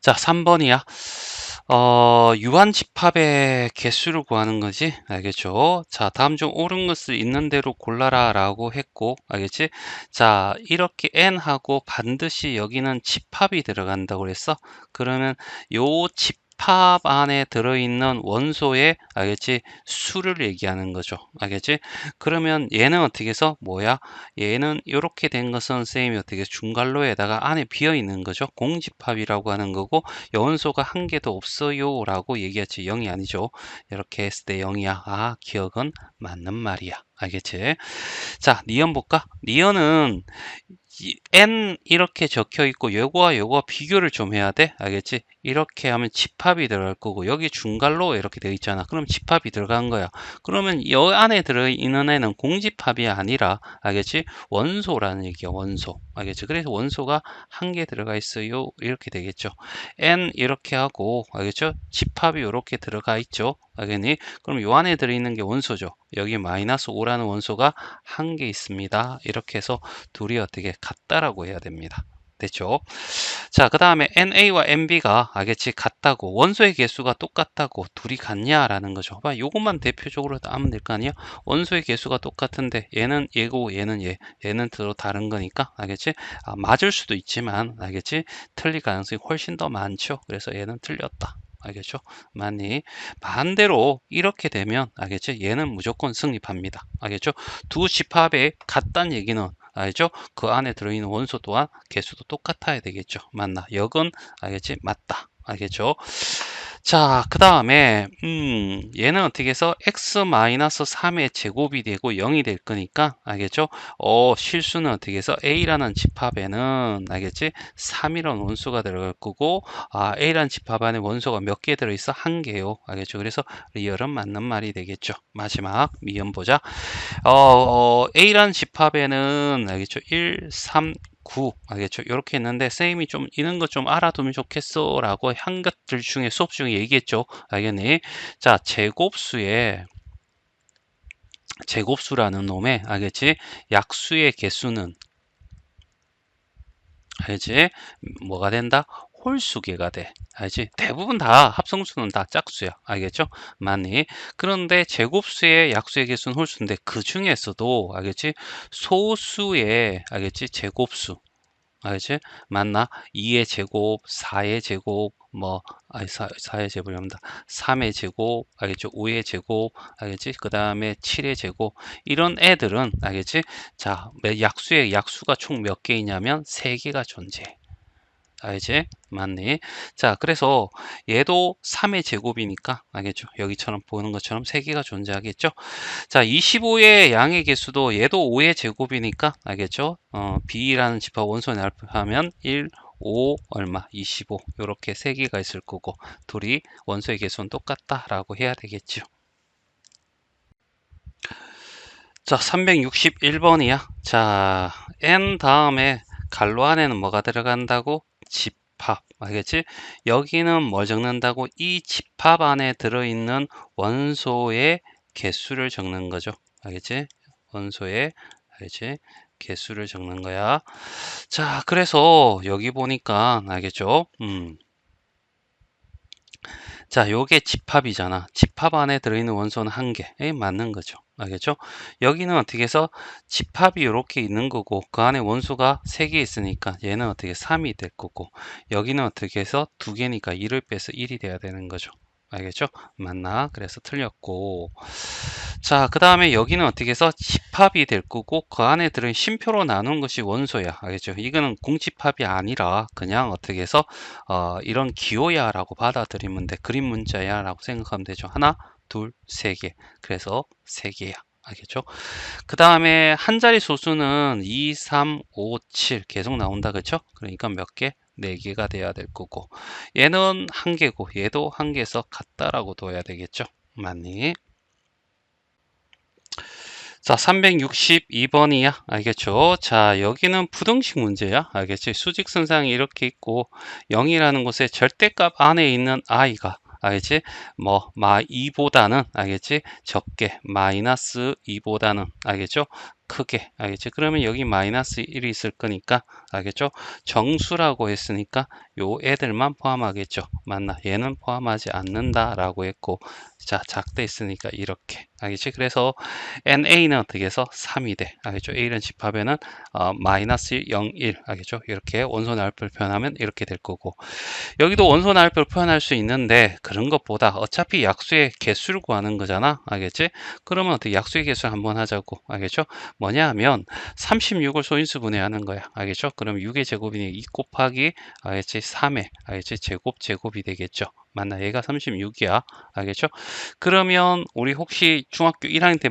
자, 3번이야. 유한 집합의 개수를 구하는 거지. 알겠죠? 자, 다음 중 옳은 것을 있는 대로 골라라 라고 했고, 알겠지? 자, 이렇게 n하고 반드시 여기는 집합이 들어간다고 그랬어. 그러면 요 집합 안에 들어있는 원소의, 알겠지? 수를 얘기하는 거죠. 알겠지? 그러면 얘는 어떻게 해서 뭐야? 얘는 이렇게 된 것은 선생님이 어떻게 중괄호에다가 안에 비어 있는 거죠. 공집합이라고 하는 거고, 여원소가 한 개도 없어요 라고 얘기했지. 0이 아니죠. 이렇게 했을 때 0이야. 아, 기억은 맞는 말이야. 알겠지? 자, 니은 볼까? 니은은 n 이렇게 적혀 있고 요거와 요거와 비교를 좀 해야 돼. 알겠지? 이렇게 하면 집합이 들어갈 거고, 여기 중괄호 이렇게 되어 있잖아. 그럼 집합이 들어간 거야. 그러면 이 안에 들어있는 애는 공집합이 아니라, 알겠지? 원소라는 얘기야. 원소. 알겠지? 그래서 원소가 한 개 들어가 있어요. 이렇게 되겠죠. n 이렇게 하고, 알겠죠? 집합이 이렇게 들어가 있죠. 알겠니? 그럼 요 안에 들어있는 게 원소죠. 여기 마이너스 5라는 원소가 한 개 있습니다. 이렇게 해서 둘이 어떻게 같다라고 해야 됩니다. 됐죠? 자, 그 다음에 NA와 NB가, 알겠지? 같다고, 원소의 개수가 똑같다고, 둘이 같냐라는 거죠. 봐, 요것만 대표적으로 하면 될 거 아니야? 원소의 개수가 똑같은데 얘는 얘고 얘는 얘, 얘는 서로 다른 거니까, 알겠지? 아, 맞을 수도 있지만, 알겠지? 틀릴 가능성이 훨씬 더 많죠. 그래서 얘는 틀렸다. 알겠죠? 맞니? 반대로 이렇게 되면, 알겠지? 얘는 무조건 승립합니다. 알겠죠? 두 집합에 같다는 얘기는, 알죠? 그 안에 들어있는 원소 또한 개수도 똑같아야 되겠죠. 맞나? 역은, 알겠지? 맞다. 알겠죠? 자, 그 다음에 얘는 어떻게 해서 x-3의 제곱이 되고 0이 될 거니까, 알겠죠? 실수는 어떻게 해서 a라는 집합에는, 알겠지? 3이라는 원소가 들어갈 거고, 아, a라는 집합 안에 원소가 몇 개 들어있어? 한 개요. 알겠죠? 그래서 리얼은 맞는 말이 되겠죠. 마지막 미음 보자. A라는 집합에는, 알겠죠? 1, 3, 9, 알겠죠? 이렇게 했는데, 쌤이 좀 이런 거 좀 알아두면 좋겠어 라고 한 것들 중에 수업 중에 얘기했죠. 알겠니? 자, 제곱수라는 놈의, 알겠지? 약수의 개수는, 알지? 뭐가 된다? 홀수계가 돼. 알지? 대부분 다 합성수는 다 짝수야. 알겠죠? 많이. 그런데 제곱수의 약수의 개수는 홀수인데 그 중에서도, 알겠지? 소수의, 알겠지? 제곱수. 알겠지? 맞나? 2의 제곱, 4의 제곱, 뭐, 아니, 4의 제곱이랍니다. 3의 제곱, 알겠죠? 5의 제곱, 알겠지? 그 다음에 7의 제곱. 이런 애들은, 알겠지? 자, 약수의 약수가 총 몇 개이냐면 3개가 존재해. 알지? 맞니? 자, 그래서 얘도 3의 제곱이니까, 알겠죠? 여기처럼 보는 것처럼 3개가 존재하겠죠? 자, 25의 양의 개수도 얘도 5의 제곱이니까, 알겠죠? B라는 집합 원소에 하면 1, 5, 얼마? 25. 요렇게 3개가 있을 거고, 둘이 원소의 개수는 똑같다라고 해야 되겠죠. 자, 361번이야. 자, n 다음에 괄호 안에는 뭐가 들어간다고? 집합. 알겠지? 여기는 뭘 적는다고? 이 집합 안에 들어있는 원소의 개수를 적는 거죠. 알겠지? 원소의, 알겠지? 개수를 적는 거야. 자, 그래서 여기 보니까, 알겠죠? 자, 요게 집합이잖아. 집합 안에 들어있는 원소는 한 개. 맞는 거죠. 알겠죠? 여기는 어떻게 해서 집합이 이렇게 있는 거고, 그 안에 원소가 3개 있으니까 얘는 어떻게 3이 될 거고, 여기는 어떻게 해서 2개니까 1을 빼서 1이 돼야 되는 거죠. 알겠죠? 맞나? 그래서 틀렸고. 자, 그 다음에 여기는 어떻게 해서 집합이 될 거고, 그 안에 들은 쉼표로 나눈 것이 원소야. 알겠죠? 이거는 공집합이 아니라 그냥 어떻게 해서 이런 기호야 라고 받아들이면 돼. 그림 문자야 라고 생각하면 되죠. 하나, 둘, 세 개. 그래서 세 개야. 알겠죠? 그 다음에 한 자리 소수는 2, 3, 5, 7 계속 나온다. 그렇죠? 그러니까 몇 개? 4개가 돼야 될 거고, 얘는 한 개고 얘도 한 개에서 같다라고 둬야 되겠죠. 맞니? 자, 362번이야. 알겠죠? 자, 여기는 부등식 문제야. 알겠지? 수직선상이 이렇게 있고 0이라는 곳에 절대값 안에 있는 i가, 알겠지? 뭐 2보다는, 알겠지? 적게, 마이너스 2보다는, 알겠죠? 크게, 알겠지? 그러면 여기 마이너스 1이 있을 거니까, 알겠죠? 정수라고 했으니까 요 애들만 포함하겠죠. 맞나? 얘는 포함하지 않는다 라고 했고, 자, 작다 있으니까 이렇게. 알겠지? 그래서 NA는 어떻게 해서 3이 돼. 알겠죠? A는 집합에는 마이너스 1, 0, 1. 알겠죠? 이렇게 원소 나열표를 표현하면 이렇게 될 거고, 여기도 원소 나열표를 표현할 수 있는데, 그런 것보다 어차피 약수의 개수를 구하는 거잖아. 알겠지? 그러면 어떻게 약수의 개수를 한번 하자고. 알겠죠? 뭐냐 하면 36을 소인수 분해하는 거야. 알겠죠? 그럼 6의 제곱이니 2 곱하기, 알겠지? 3의, 알겠지? 제곱이 되겠죠. 맞나? 얘가 36이야. 알겠죠? 그러면 우리 혹시 중학교 1학년 때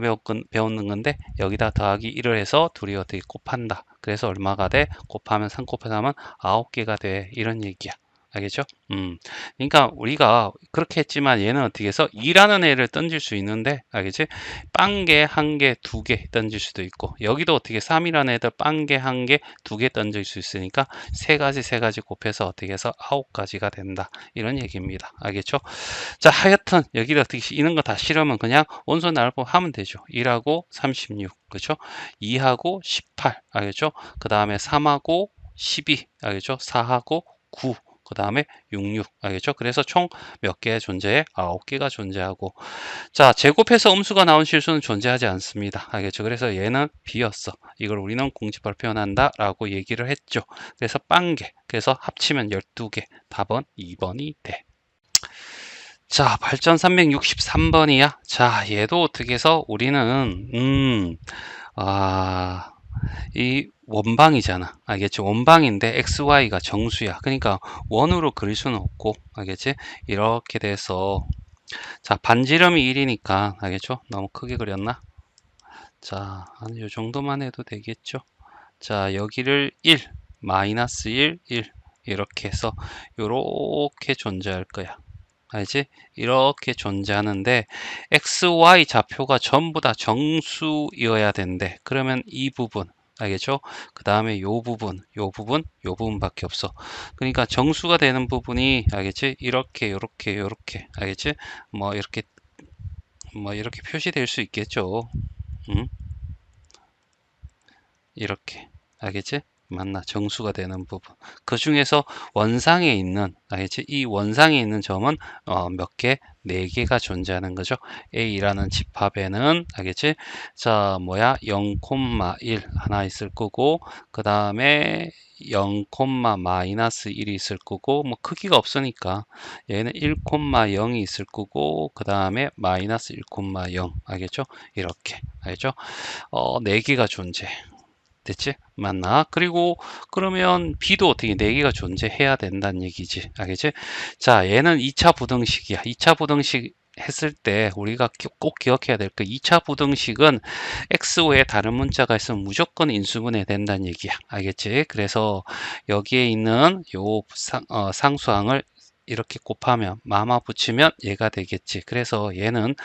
배웠는 건데, 여기다 더하기 1을 해서 둘이 어떻게 곱한다. 그래서 얼마가 돼? 곱하면 3 곱해서 하면 9개가 돼. 이런 얘기야. 알겠죠? 그러니까 우리가 그렇게 했지만 얘는 어떻게 해서 2라는 애를 던질 수 있는데, 알겠지? 빵개, 한 개, 두 개 던질 수도 있고, 여기도 어떻게 3이라는 애들 빵개, 한 개, 두 개 던질 수 있으니까 세 가지 곱해서 어떻게 해서 9가지가 된다. 이런 얘기입니다. 알겠죠? 자, 하여튼 여기를 어떻게 이런 거 다 싫으면 그냥 원소 나열법 하면 되죠. 1하고 36, 그렇죠? 2하고 18, 알겠죠? 그 다음에 3하고 12, 알겠죠? 4하고 9, 그 다음에 66, 알겠죠? 그래서 총 몇 개 존재해? 9개가 존재하고, 자, 제곱해서 음수가 나온 실수는 존재하지 않습니다. 알겠죠? 그래서 얘는 B였어. 이걸 우리는 공집합을 표현한다 라고 얘기를 했죠. 그래서 빵개, 그래서 합치면 12개. 답은 2번이 돼. 자, 발전 363번이야. 자, 얘도 어떻게 해서 우리는 이 원방이잖아. 알겠지? 원방인데 XY가 정수야. 그러니까 원으로 그릴 수는 없고, 알겠지? 이렇게 돼서, 자, 반지름이 1이니까, 알겠죠? 너무 크게 그렸나? 자, 한 요 정도만 해도 되겠죠? 자, 여기를 1, 마이너스 1, 1 이렇게 해서 요렇게 존재할 거야. 알지? 이렇게 존재하는데 XY 좌표가 전부 다 정수이어야 된대. 그러면 이 부분, 알겠죠? 그 다음에 요 부분, 요 부분, 요 부분밖에 없어. 그러니까 정수가 되는 부분이, 알겠지? 이렇게, 요렇게, 요렇게, 알겠지? 뭐 이렇게 표시될 수 있겠죠. 이렇게, 알겠지? 맞나? 정수가 되는 부분. 그 중에서 원상에 있는, 알겠지? 이 원상에 있는 점은 몇 개? 4개가 존재하는 거죠. A라는 집합에는, 알겠지? 자, 뭐야? 0,1 하나 있을 거고, 그 다음에 0, 마이너스 1이 있을 거고, 뭐 크기가 없으니까 얘는 1,0이 있을 거고, 그 다음에 마이너스 1,0, 알겠죠? 이렇게, 알겠죠? 4개가 존재. 됐지? 맞나? 그리고 그러면 B도 어떻게 4개가 존재해야 된다는 얘기지. 알겠지? 자, 얘는 2차 부등식이야. 2차 부등식 했을 때 우리가 꼭 기억해야 될 거 2차 부등식은 X 외에 다른 문자가 있으면 무조건 인수분해 된다는 얘기야. 알겠지? 그래서 여기에 있는 요 상수항을 이렇게 곱하면 마마 붙이면 얘가 되겠지. 그래서 얘는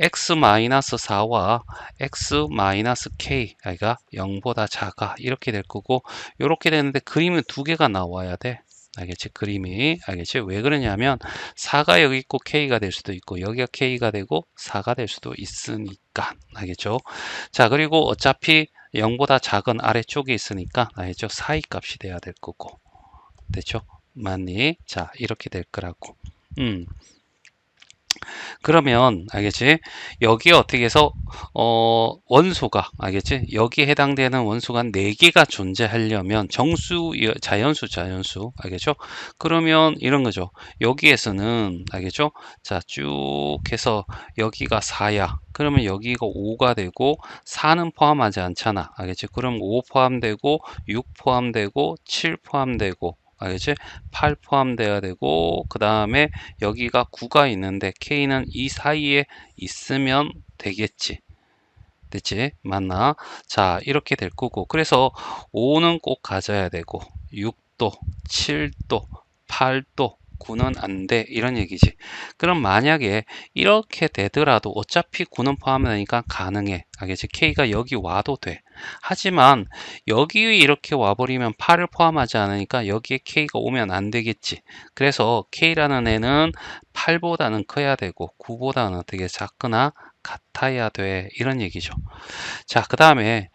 x-4와 x-k, 그러니까 0보다 작아 이렇게 될 거고, 이렇게 되는데 그림은 2개가 나와야 돼. 알겠지? 그림이. 알겠지? 왜 그러냐면 4가 여기 있고 k가 될 수도 있고, 여기가 k가 되고 4가 될 수도 있으니까. 알겠죠? 자, 그리고 어차피 0보다 작은 아래쪽에 있으니까, 알겠죠? 사이 값이 돼야 될 거고. 됐죠? 맞니? 자, 이렇게 될 거라고. 그러면 알겠지? 여기에 어떻게 해서 원소가, 알겠지? 여기에 해당되는 원소가 4개가 존재하려면 정수, 자연수 알겠죠? 그러면 이런 거죠. 여기에서는 알겠죠? 자, 쭉 해서 여기가 4야. 그러면 여기가 5가 되고 4는 포함하지 않잖아. 알겠지? 그럼 5 포함되고 6 포함되고 7 포함되고, 알겠지? 8 포함돼야 되고, 그 다음에 여기가 9가 있는데 K는 이 사이에 있으면 되겠지. 됐지? 맞나? 자, 이렇게 될 거고, 그래서 5는 꼭 가져야 되고, 6도, 7도, 8도, 9는 안 돼. 이런 얘기지. 그럼 만약에 이렇게 되더라도 어차피 9는 포함되니까 가능해. 알겠지? K가 여기 와도 돼. 하지만 여기 이렇게 와버리면 8을 포함하지 않으니까 여기에 K가 오면 안 되겠지. 그래서 K라는 애는 8보다는 커야 되고 9보다는 되게 작거나 같아야 돼. 이런 얘기죠. 자, 그 다음에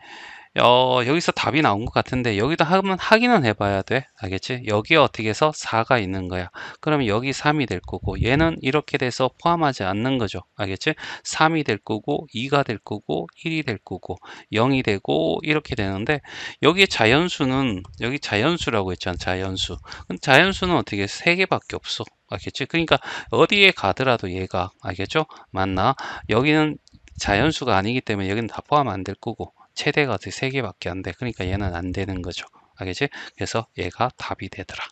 여기서 답이 나온 것 같은데 여기다 한번 확인은 해봐야 돼. 알겠지? 여기에 어떻게 해서 4가 있는 거야. 그러면 여기 3이 될 거고 얘는 이렇게 돼서 포함하지 않는 거죠. 알겠지? 3이 될 거고 2가 될 거고 1이 될 거고 0이 되고 이렇게 되는데 여기 자연수는 여기 자연수라고 했잖아. 자연수. 그럼 자연수는 어떻게 3개밖에 없어. 알겠지? 그러니까 어디에 가더라도 얘가 알겠죠? 맞나? 여기는 자연수가 아니기 때문에 여기는 다 포함 안 될 거고 최대가 3개밖에 안 돼. 그러니까 얘는 안 되는 거죠. 알겠지? 그래서 얘가 답이 되더라.